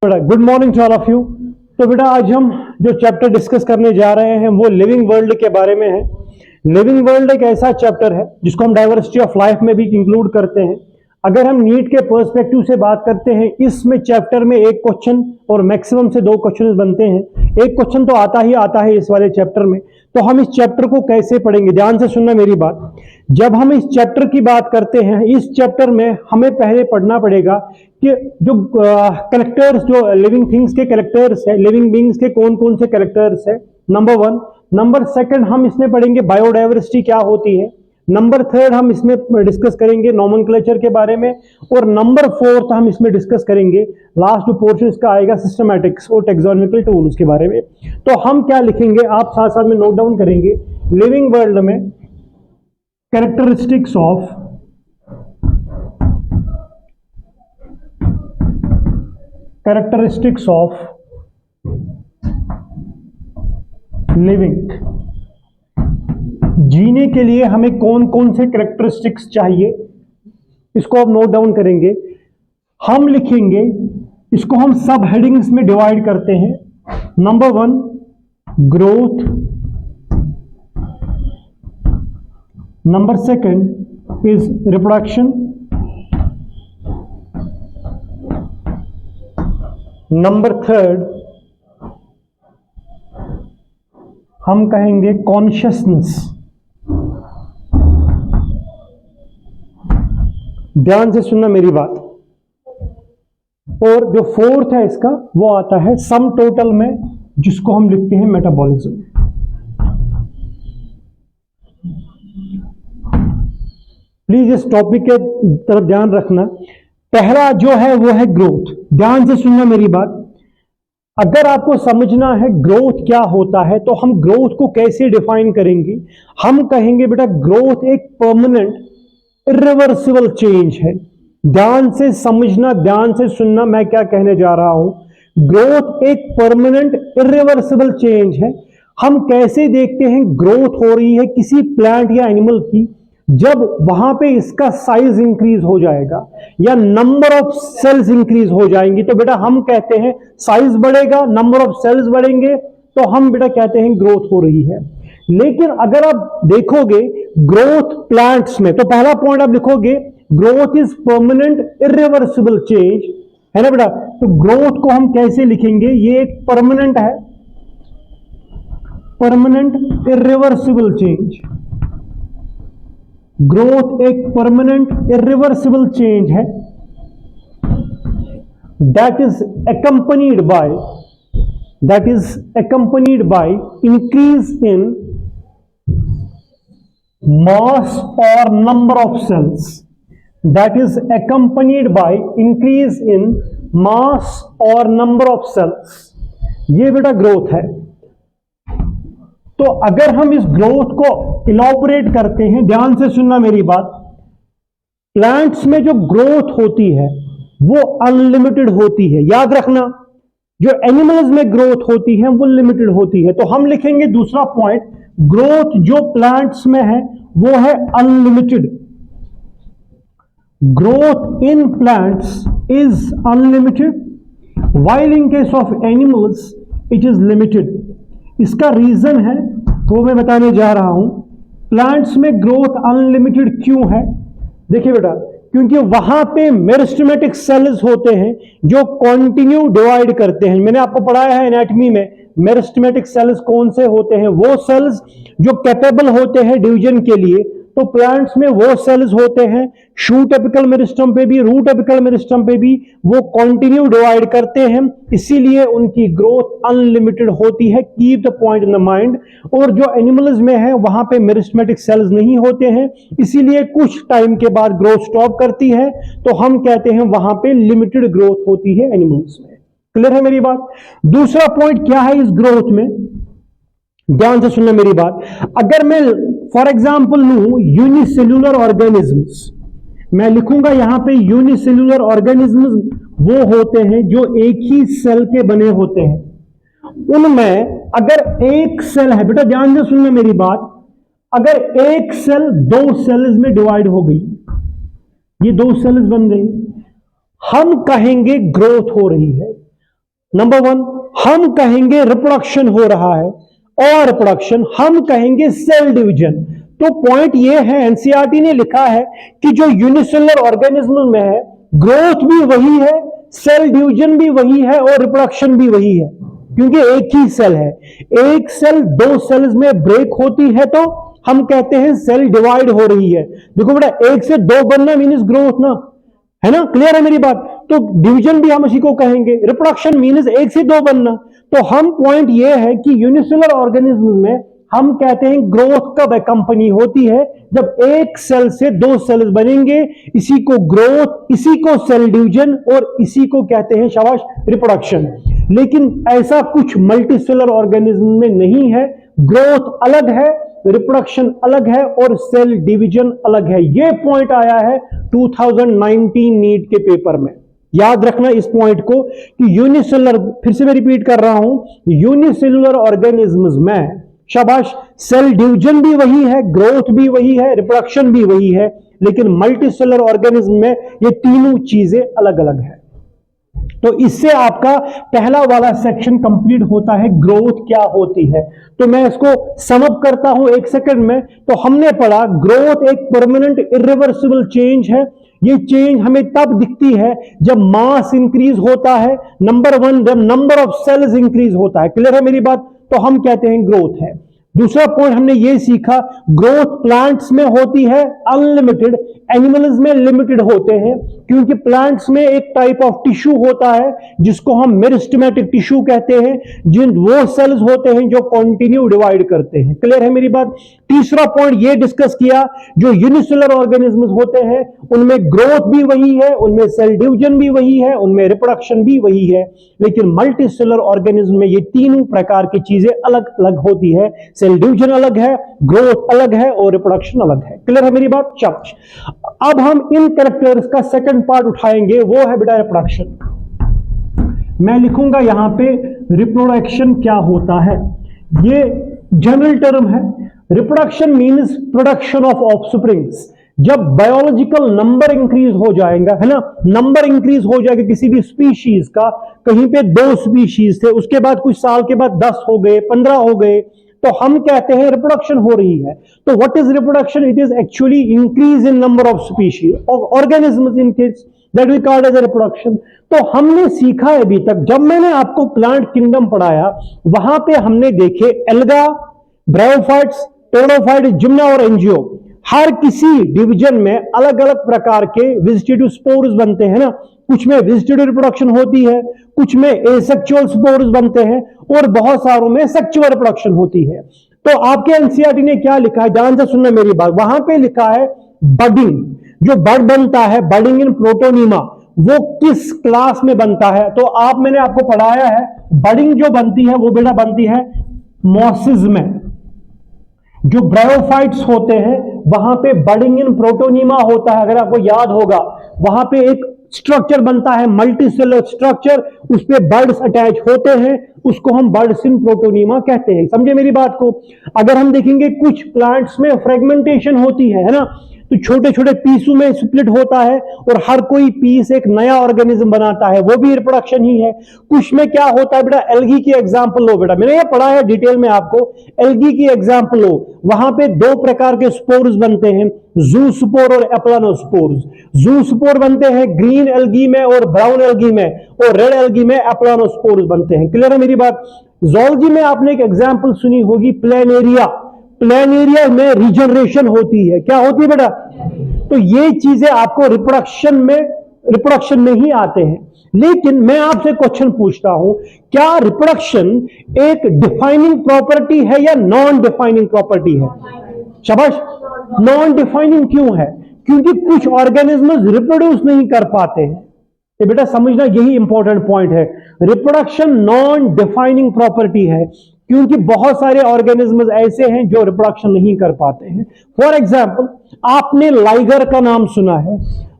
Good morning to all of you. तो बेटा आज हम जो चैप्टर डिस्कस करने जा रहे हैं वो लिविंग वर्ल्ड के बारे में है। लिविंग वर्ल्ड एक ऐसा चैप्टर है जिसको हम डाइवर्सिटी ऑफ लाइफ में भी इंक्लूड करते हैं। अगर हम नीट के पर्सपेक्टिव से बात करते हैं, इसमें चैप्टर में एक क्वेश्चन और मैक्सिमम से 2 क्वेश्चन बनते हैं। एक क्वेश्चन तो आता है इस वाले चैप्टर में। तो हम इस चैप्टर को कैसे पढ़ेंगे, ध्यान से सुनना मेरी बात। जब हम इस चैप्टर की बात करते हैं, इस चैप्टर में हमें पहले पढ़ना पड़ेगा कि जो कैरेक्टर्स, जो लिविंग थिंग्स के कैरेक्टर्स है, लिविंग बींग्स के कौन कौन से कैरेक्टर्स है, नंबर 1। नंबर 2 हम इसमें पढ़ेंगे बायोडाइवर्सिटी क्या होती है। नंबर 3 हम इसमें डिस्कस करेंगे नोमेनक्लेचर के बारे में। और नंबर 4 हम इसमें डिस्कस करेंगे, लास्ट जो पोर्शन इसका आएगा, सिस्टमैटिक्स और टेक्सोनॉमिकल टूल्स के बारे में। तो हम क्या लिखेंगे, आप साथ साथ में नोट डाउन करेंगे। लिविंग वर्ल्ड में कैरेक्टरिस्टिक्स ऑफ लिविंग, जीने के लिए हमें कौन कौन से कैरेक्टरिस्टिक्स चाहिए, इसको आप नोट डाउन करेंगे। हम लिखेंगे, इसको हम सब हेडिंग्स में डिवाइड करते हैं। Number 1 growth, number 2 is reproduction, number 3 हम कहेंगे कॉन्शियसनेस। ध्यान से सुनना मेरी बात। और जो 4th है इसका, वो आता है सम टोटल में, जिसको हम लिखते हैं मेटाबॉलिज्म। प्लीज इस टॉपिक के तरफ ध्यान रखना। पहला जो है वो है ग्रोथ। ध्यान से सुनना मेरी बात। अगर आपको समझना है ग्रोथ क्या होता है, तो हम ग्रोथ को कैसे डिफाइन करेंगे। हम कहेंगे बेटा ग्रोथ एक परमानेंट इरिवर्सिबल चेंज है। ध्यान से समझना, ध्यान से सुनना मैं क्या कहने जा रहा हूं। ग्रोथ एक परमानेंट इरिवर्सिबल चेंज है। हम कैसे देखते हैं ग्रोथ हो रही है किसी प्लांट या एनिमल की, जब वहां पे इसका साइज इंक्रीज हो जाएगा या नंबर ऑफ सेल्स इंक्रीज हो जाएंगी, तो बेटा हम कहते हैं साइज बढ़ेगा, नंबर ऑफ सेल्स बढ़ेंगे, तो हम बेटा कहते हैं ग्रोथ हो रही है। लेकिन अगर आप देखोगे ग्रोथ प्लांट्स में, तो पहला पॉइंट आप लिखोगे growth is permanent irreversible change, है ना बेटा। तो ग्रोथ को हम कैसे लिखेंगे, ये एक परमानेंट है, परमानेंट इरिवर्सिबल चेंज। ग्रोथ एक परमानेंट इरिवर्सिबल चेंज है, that is accompanied by increase in mass or number of cells. That is accompanied by increase in mass or number of cells. ये बेटा ग्रोथ है। तो अगर हम इस ग्रोथ को इलॉबरेट करते हैं, ध्यान से सुनना मेरी बात। प्लांट्स में जो ग्रोथ होती है वो अनलिमिटेड होती है, याद रखना। जो एनिमल्स में ग्रोथ होती है वो लिमिटेड होती है। तो हम लिखेंगे दूसरा पॉइंट, ग्रोथ जो प्लांट्स में है वो है unlimited. Growth in plants is unlimited, while in case of animals it is limited. इसका रीजन है वो मैं बताने जा रहा हूं। प्लांट्स में ग्रोथ अनलिमिटेड क्यों है, देखिए बेटा, क्योंकि वहां पे मेरिस्टेमेटिक सेल्स होते हैं जो कंटिन्यू डिवाइड करते हैं। मैंने आपको पढ़ाया है एनाटॉमी में, मेरिस्टेमेटिक सेल्स कौन से होते हैं, वो सेल्स जो कैपेबल होते हैं डिवीजन के लिए। तो प्लांट्स में वो सेल्स होते हैं, शूट एपिकल मेरिस्टम पे भी, रूट एपिकल मेरिस्टम पे भी, वो कंटिन्यू डिवाइड करते हैं, इसीलिए उनकी ग्रोथ अनलिमिटेड होती है। Keep the point in the mind. और जो एनिमल्स में है वहां पे मेरिस्टेमेटिक सेल्स नहीं होते हैं, इसीलिए कुछ टाइम के बाद ग्रोथ स्टॉप करती है, तो हम कहते हैं वहां पे लिमिटेड ग्रोथ होती है एनिमल्स में। क्लियर है मेरी बात। दूसरा पॉइंट क्या है इस ग्रोथ में, ध्यान से सुनना मेरी बात। अगर मैं फॉर एग्जाम्पल लूं यूनिसेल्यूलर ऑर्गेनिजम्स, मैं लिखूंगा यहां पे यूनिसेल्यूलर ऑर्गेनिजम्स वो होते हैं जो एक ही सेल के बने होते हैं। उनमें अगर एक सेल है, बेटा ध्यान से सुनना मेरी बात, अगर एक सेल 2 सेल्स में डिवाइड हो गई, ये 2 सेल्स बन गई, हम कहेंगे ग्रोथ हो रही है। नंबर वन, हम कहेंगे रिप्रोडक्शन हो रहा है, और रिप्रोडक्शन हम कहेंगे सेल डिवीजन। तो पॉइंट ये है, एनसीईआरटी ने लिखा है कि जो यूनिसेलुलर ऑर्गेनिज्म में है, ग्रोथ भी वही है, सेल डिवीजन भी वही है और रिप्रोडक्शन भी वही है, क्योंकि एक ही सेल है। एक सेल दो सेल्स में ब्रेक होती है तो हम कहते हैं सेल डिवाइड हो रही है। देखो बेटा, एक से दो बनना मीन्स ग्रोथ ना, है ना, क्लियर है मेरी बात। तो डिवीजन भी हम उसी को कहेंगे, रिप्रोडक्शन मीन्स एक से दो बनना। तो हम पॉइंट ये है कि यूनिसेलुलर ऑर्गेनिज्म में हम कहते हैं ग्रोथ कब अकंपनी होती है, जब एक सेल से दो सेल्स बनेंगे, इसी को ग्रोथ, इसी को सेल डिवीजन और इसी को कहते हैं शाबाश रिप्रोडक्शन। लेकिन ऐसा कुछ मल्टीसेलुलर ऑर्गेनिज्म में नहीं है, ग्रोथ अलग है, रिप्रोडक्शन अलग है और सेल डिवीजन अलग है। यह पॉइंट आया है 2019 नीट के पेपर में। याद रखना इस पॉइंट को कि यूनिसेलुलर, फिर से मैं रिपीट कर रहा हूं, यूनिसेलुलर ऑर्गेनिज्म्स में शाबाश सेल डिवीजन भी वही है, ग्रोथ भी वही है, रिप्रोडक्शन भी वही है, लेकिन मल्टीसेलुलर ऑर्गेनिज्म में ये तीनों चीजें अलग अलग है। तो इससे आपका पहला वाला सेक्शन कंप्लीट होता है, ग्रोथ क्या होती है। तो मैं इसको समअप करता हूं एक सेकंड में। तो हमने पढ़ा ग्रोथ एक परमानेंट इरिवर्सिबल चेंज है। ये चेंज हमें तब दिखती है जब मास इंक्रीज होता है, नंबर वन, जब नंबर ऑफ सेल्स इंक्रीज होता है। क्लियर है मेरी बात? तो हम कहते हैं ग्रोथ है। दूसरा पॉइंट हमने ये सीखा, ग्रोथ प्लांट्स में होती है अनलिमिटेड, एनिमल्स में लिमिटेड होते हैं, क्योंकि प्लांट्स में एक टाइप ऑफ टिश्यू होता है जिसको हम मेरिस्टेमेटिक टिश्यू कहते हैं, जिन वो सेल्स होते हैं जो कंटिन्यू डिवाइड करते हैं। क्लियर है मेरी बात? तीसरा पॉइंट ये डिस्कस किया, जो यूनिसेलुलर ऑर्गेनिज्म्स होते हैं उनमें ग्रोथ भी वही है, उनमें सेल डिवीजन भी वही है, उनमें रिप्रोडक्शन भी वही है, लेकिन मल्टीसेलुलर ऑर्गेनिज्म में ये तीनों प्रकार की चीजें अलग अलग होती है। सेल डिवीजन अलग है, ग्रोथ अलग है और रिप्रोडक्शन अलग है। क्लियर है मेरी बात? चलो अब हम इन कैरेक्टर्स का सेकंड पार्ट उठाएंगे, वो है बेटा रिप्रोडक्शन। मैं लिखूंगा यहां पे रिप्रोडक्शन क्या होता है। ये जनरल टर्म है। Reproduction means production of offsprings. जब बायोलॉजिकल नंबर इंक्रीज हो जाएगा, है ना, नंबर इंक्रीज हो जाएगा किसी भी स्पीशीज का, कहीं पे 2 स्पीशीज थे, उसके बाद कुछ साल के बाद 10 हो गए, 15 हो गए, तो हम कहते हैं रिप्रोडक्शन हो रही है। तो what is reproduction? It is actually increase in number of species organisms in kids, that we called as reproduction. तो हमने सीखा है अभी तक, जब मैंने आपको प्लांट किंगडम पढ़ाया वहां पे हमने देखे एल्गा, ब्रायोफाइट्स, टेरोडोफाइट, जिम्ना और एंजियो। हर किसी डिवीजन में अलग अलग प्रकार के वेजिटेटिव स्पोर्स बनते हैं ना, कुछ में वेजिटेटिव रिप्रोडक्शन होती है, कुछ में एसेक्सुअल स्पोर्स बनते हैं और बहुत सारों में सेक्सुअल रिप्रोडक्शन होती है। तो आपके एनसीईआरटी ने क्या लिखा है, ध्यान से सुनना मेरी बात। वहां पे लिखा है बडिंग, जो बड बनता है, बडिंग इन प्रोटोनीमा, वो किस क्लास में बनता है? तो मैंने आपको पढ़ाया है, बडिंग जो बनती है वो बेटा बनती है मॉसिस में। जो ब्रायोफाइट्स होते हैं वहां पे बडिंग इन प्रोटोनीमा होता है, अगर आपको याद होगा, वहां पे एक स्ट्रक्चर बनता है, मल्टीसेलुलर स्ट्रक्चर, उस पे बर्ड्स अटैच होते हैं, उसको हम बर्ड्स इन प्रोटोनीमा कहते हैं। समझे मेरी बात को? अगर हम देखेंगे कुछ प्लांट्स में फ्रेगमेंटेशन होती है ना, तो छोटे छोटे पीसों में स्प्लिट होता है और हर कोई पीस एक नया ऑर्गेनिज्म बनाता है, वो भी रिप्रोडक्शन ही है। कुछ में क्या होता है बेटा, एल्गी की एग्जांपल लो बेटा, मैंने ये पढ़ा है डिटेल में आपको, एल्गी की एग्जांपल लो। वहां पे 2 प्रकार के स्पोर्स बनते हैं, ज़ूस्पोर और एप्लानोस्पोर्स। ज़ूस्पोर बनते हैं ग्रीन एल्गी में और ब्राउन एल्गी में, और रेड एल्गी में एप्लानोस्पोर्स बनते हैं। क्लियर है मेरी बात? ज़ूलॉजी में आपने एक एग्जांपल सुनी होगी, प्लेनेरिया। प्लेनेरिया में रिजनरेशन होती है, क्या होती है बेटा? तो ये चीजें आपको रिप्रोडक्शन में ही आते हैं। लेकिन मैं आपसे क्वेश्चन पूछता हूं, क्या रिप्रोडक्शन एक डिफाइनिंग प्रॉपर्टी है या नॉन डिफाइनिंग प्रॉपर्टी है? शाबाश, नॉन डिफाइनिंग क्यों है? क्योंकि कुछ ऑर्गेनिज्म रिप्रोड्यूस नहीं कर पाते हैं। तो बेटा समझना, यही इंपॉर्टेंट पॉइंट है। रिप्रोडक्शन नॉन डिफाइनिंग प्रॉपर्टी है क्योंकि बहुत सारे ऑर्गेनिज्म ऐसे हैं जो रिप्रोडक्शन नहीं कर पाते हैं। फॉर एग्जाम्पल, आपने लाइगर का नाम सुना है।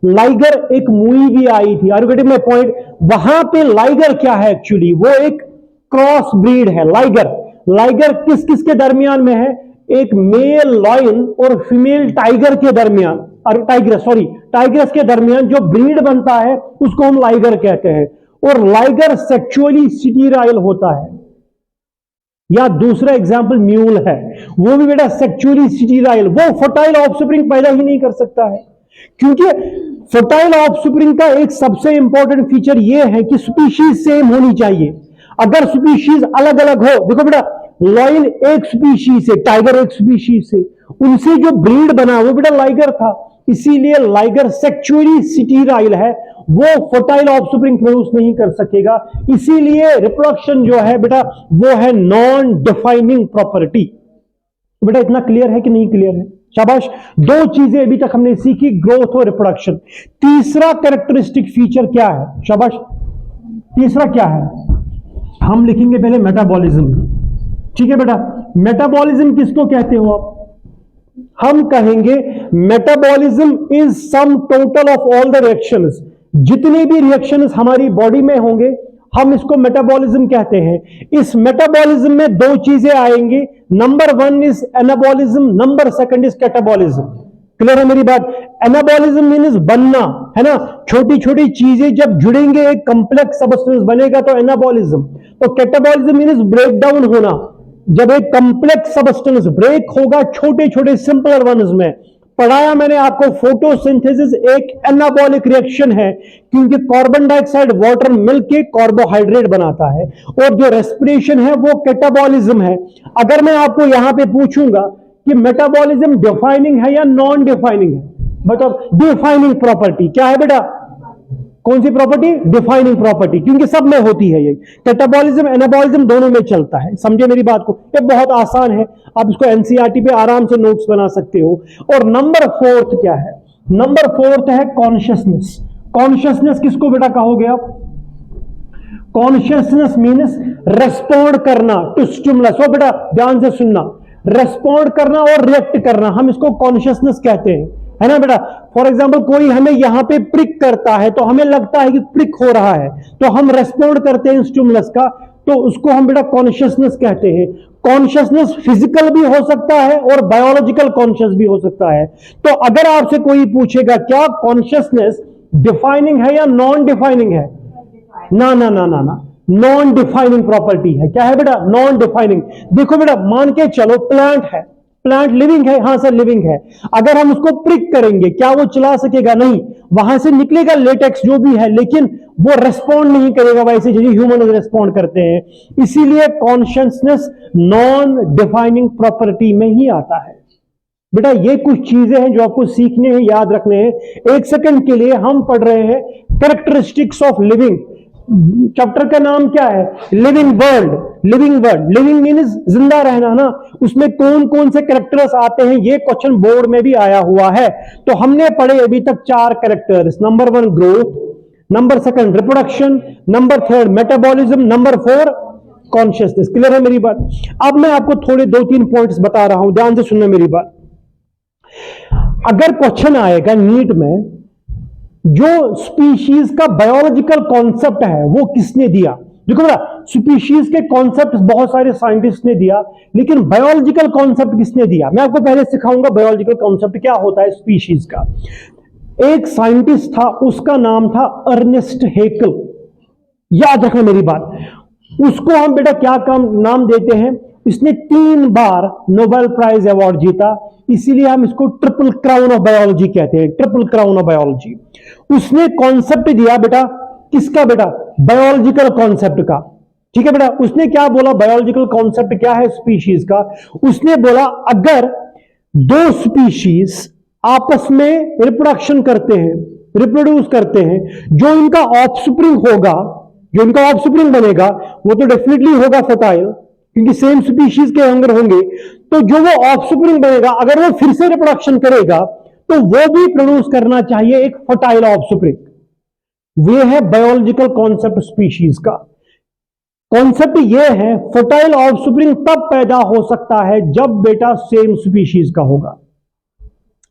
लाइगर एक मूवी भी आई थी, are you getting my point? वहां पे लाइगर क्या है एक्चुअली? वो एक क्रॉस ब्रीड है। लाइगर किस किस के दरमियान में है? एक मेल लॉयन और फीमेल टाइगर के दरमियान, टाइग्रस के दरमियान जो ब्रीड बनता है उसको हम लाइगर कहते हैं। और लाइगर सेक्सुअली स्टीराइल होता है। या दूसरा एग्जाम्पल म्यूल है, वो भी बेटा सेक्सुअली स्टीराइल, वो फर्टाइल ऑफस्प्रिंग पैदा ही नहीं कर सकता है, क्योंकि फर्टाइल ऑफस्प्रिंग का एक सबसे इंपॉर्टेंट फीचर ये है कि स्पीशीज सेम होनी चाहिए। अगर स्पीशीज अलग अलग हो, देखो बेटा लॉयन एक स्पीशीज से, टाइगर एक स्पीशीज से, उनसे जो ब्रीड बना वो बेटा लाइगर था, इसीलिए लाइगर सेक्सुअली स्टीराइल है, वो फर्टाइल ऑफस्प्रिंग प्रोड्यूस नहीं कर सकेगा, इसीलिए रिप्रोडक्शन जो है बेटा वो है नॉन डिफाइनिंग प्रॉपर्टी। बेटा इतना क्लियर है कि नहीं क्लियर है? शाबाश। दो चीजें अभी तक हमने सीखी, ग्रोथ और रिप्रोडक्शन। तीसरा कैरेक्टरिस्टिक फीचर क्या है? शाबाश, तीसरा क्या है? हम लिखेंगे पहले मेटाबॉलिज्म। ठीक है बेटा, मेटाबॉलिज्म किसको कहते हो आप? हम कहेंगे metabolism is sum total of all the reactions, जितने भी रिएक्शंस हमारी बॉडी में होंगे हम इसको मेटाबॉलिज्म कहते हैं। इस मेटाबॉलिज्म में दो चीजें आएंगी, number one is anabolism, number second is catabolism. Clear है मेरी बात? एनाबॉलिज्म मीन्स बनना, है ना, छोटी छोटी चीजें जब जुड़ेंगे एक कॉम्प्लेक्स सब्सटेंस बनेगा तो एनाबॉलिज्म। तो कैटाबॉलिज्म मीन्स ब्रेक डाउन होना, जब एक कॉम्प्लेक्स सब्सटेंस ब्रेक होगा छोटे छोटे सिंपलर वंस में। पढ़ाया मैंने आपको, फोटोसिंथेसिस एक एनाबॉलिक रिएक्शन है, क्योंकि कार्बन डाइऑक्साइड वाटर मिलके कार्बोहाइड्रेट बनाता है, और जो रेस्पिरेशन है वो कैटाबॉलिज्म है। अगर मैं आपको यहां पे पूछूंगा कि मेटाबॉलिज्म डिफाइनिंग है या नॉन डिफाइनिंग है, मतलब डिफाइनिंग प्रॉपर्टी क्या है बेटा? कौन सी प्रॉपर्टी? डिफाइनिंग प्रॉपर्टी, क्योंकि सब में होती है ये। कैटाबॉलिज्म एनाबॉलिज्म दोनों में चलता है, समझे मेरी बात को? ये बहुत आसान है, आप इसको एनसीईआरटी पे आराम से नोट्स बना सकते हो। और नंबर फोर्थ क्या है? नंबर फोर्थ है कॉन्शियसनेस। कॉन्शियसनेस किसको बेटा कहोगे आप? कॉन्शियसनेस मीन्स रेस्पॉन्ड करना टू स्टिमुलस। हो बेटा ध्यान से सुनना, रेस्पॉन्ड करना और रिएक्ट करना, हम इसको कॉन्शियसनेस कहते हैं, है ना बेटा? फॉर एग्जाम्पल कोई हमें यहां पे प्रिक करता है तो हमें लगता है कि प्रिक हो रहा है, तो हम रेस्पॉन्ड करते हैं स्टिमुलस का, तो उसको हम बेटा कॉन्शियसनेस कहते हैं। कॉन्शियसनेस फिजिकल भी हो सकता है और बायोलॉजिकल कॉन्शियस भी हो सकता है। तो अगर आपसे कोई पूछेगा क्या कॉन्शियसनेस डिफाइनिंग है या नॉन डिफाइनिंग है? ना ना ना ना ना, नॉन डिफाइनिंग प्रॉपर्टी है। क्या है बेटा? Non defining. देखो बेटा मान के चलो प्लांट है, प्लांट लिविंग है, हां सर लिविंग है, अगर हम उसको प्रिक करेंगे क्या वो चला सकेगा? नहीं, वहां से निकलेगा लेटेक्स जो भी है, लेकिन वो रेस्पॉन्ड नहीं करेगा वैसे जैसे ह्यूमन रेस्पॉन्ड करते हैं। इसीलिए कॉन्शियसनेस नॉन डिफाइनिंग प्रॉपर्टी में ही आता है। बेटा ये कुछ चीजें हैं जो आपको सीखने हैं, याद रखने हैं। एक सेकंड के लिए हम पढ़ रहे हैं कैरेक्टरिस्टिक्स ऑफ लिविंग। चैप्टर का नाम क्या है? Living world. Living world, living means जिंदा रहना ना, उसमें कौन कौन से कैरेक्टर्स आते हैं ये क्वेश्चन बोर्ड में भी आया हुआ है। तो हमने पढ़े अभी तक 4 characters, number 1 growth, number 2 reproduction, number 3 metabolism, number 4 consciousness. Clear है मेरी बात? अब मैं आपको थोड़े 2-3 पॉइंट्स बता रहा हूं, ध्यान से सुनना मेरी बात। अगर क्वेश्चन आएगा नीट में जो स्पीशीज का बायोलॉजिकल कॉन्सेप्ट है वो किसने दिया, देखो बेटा स्पीशीज के कॉन्सेप्ट बहुत सारे साइंटिस्ट ने दिया, लेकिन बायोलॉजिकल कॉन्सेप्ट किसने दिया? मैं आपको पहले सिखाऊंगा बायोलॉजिकल कॉन्सेप्ट क्या होता है स्पीशीज का। एक साइंटिस्ट था, उसका नाम था अर्नेस्ट हेकल। याद रखना मेरी बात, उसको हम बेटा क्या नाम देते हैं? इसने 3 बार नोबेल प्राइज अवार्ड जीता, इसीलिए हम इसको ट्रिपल क्राउन ऑफ बायोलॉजी कहते हैं, ट्रिपल क्राउन ऑफ बायोलॉजी। उसने कॉन्सेप्ट दिया बेटा, किसका बेटा? बायोलॉजिकल कॉन्सेप्ट का। ठीक है बेटा, उसने क्या बोला? बायोलॉजिकल कॉन्सेप्ट क्या है स्पीशीज का? उसने बोला अगर 2 स्पीशीज आपस में रिप्रोडक्शन करते हैं, रिप्रोड्यूस करते हैं, जो इनका ऑफस्प्रिंग होगा, जो इनका ऑफस्प्रिंग बनेगा वो तो डेफिनेटली होगा फर्टाइल, क्योंकि सेम स्पीशीज के अंदर होंगे। तो जो वो ऑफस्प्रिंग बनेगा अगर वो फिर से रिप्रोडक्शन करेगा तो वो भी प्रोड्यूस करना चाहिए एक फर्टाइल ऑफस्प्रिंग। वे है बायोलॉजिकल कॉन्सेप्ट स्पीशीज का। कॉन्सेप्ट ये है फर्टाइल ऑफस्प्रिंग तब पैदा हो सकता है जब बेटा सेम स्पीशीज का होगा।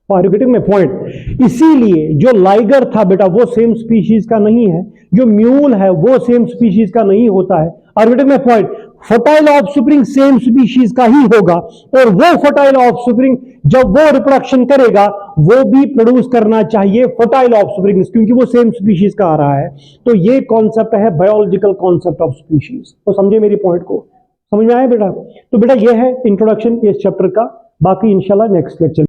रिपीटिंग में पॉइंट, इसीलिए जो लाइगर था बेटा वो सेम स्पीशीज का नहीं है, जो म्यूल है वो सेम स्पीशीज का नहीं होता है। रिपीटिंग में point, fertile offspring same species का ही होगा, और वो फर्टाइल ऑफस्प्रिंग जब वो रिप्रोडक्शन करेगा वो भी प्रोड्यूस करना चाहिए फर्टाइल ऑफस्प्रिंग, क्योंकि वो सेम स्पीशीज का आ रहा है। तो ये कॉन्सेप्ट है बायोलॉजिकल कॉन्सेप्ट ऑफ स्पीशीज। तो समझे मेरी पॉइंट को, समझ में आया बेटा? तो बेटा ये है इंट्रोडक्शन इस चैप्टर का, बाकी इंशाल्लाह नेक्स्ट लेक्चर